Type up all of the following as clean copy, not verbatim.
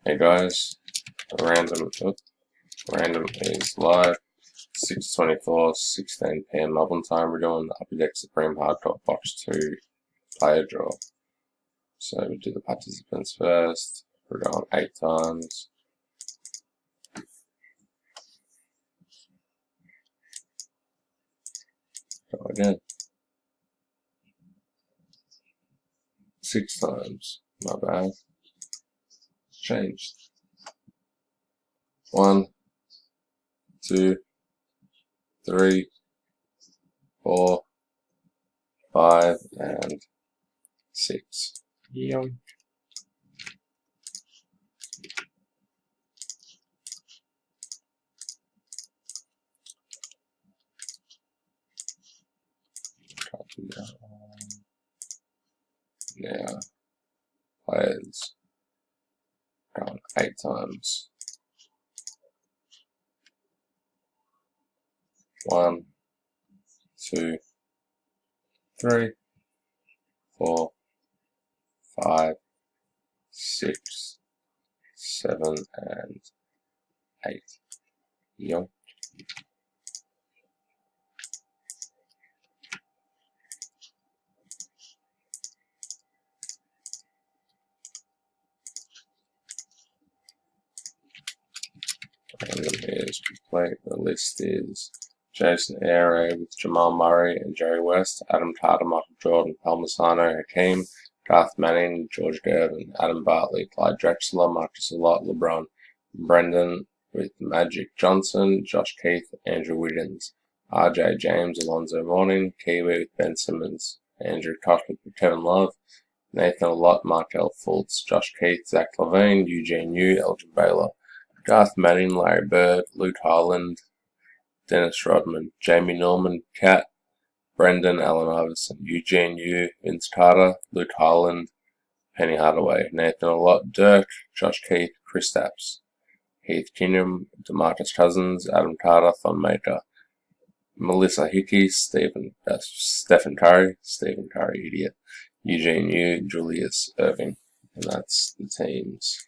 Hey guys, random is live. 6:24, 16 PM Melbourne time. We're doing the Upper Deck Supreme Hardtop Box 2 player draw. So we do the participants first. We're going 8 times. Go again. 6 times. My bad. Changed. 1, 2, 3, 4, 5, and 6. Yum. Copy that one. Now, players. Going 8 times. 1, 2, 3, 4, 5, 6, 7, and 8. Yo. Random is complete. The list is Jason Aire with Jamal Murray and Jerry West, Adam Carter, Michael Jordan, Palmisano, Hakeem, Garth Manning, George Gervin, Adam Bartley, Clyde Drexler, Marcus Alott, LeBron, Brendan with Magic Johnson, Josh Keith, Andrew Wiggins, RJ James, Alonzo Mourning, Kiwi with Ben Simmons, Andrew Cochran with Kevin Love, Nathan Alott, Markel Fultz, Josh Keith, Zach Levine, Eugene Yu, Elgin Baylor, Garth Manning, Larry Bird, Luke Harland, Dennis Rodman, Jamie Norman, Kat, Brendan Allen Iverson, Eugene Yu, Vince Carter, Luke Harland, Penny Hardaway, Nathan Alott, Dirk, Josh Keith, Chris Stapps, Heath Kingham, DeMarcus Cousins, Adam Carter, Thon Maker, Melissa Hickey, Stephen Curry, idiot, Eugene Yu, Julius Irving, and that's the teams.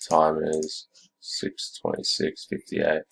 Time is 6:26:58.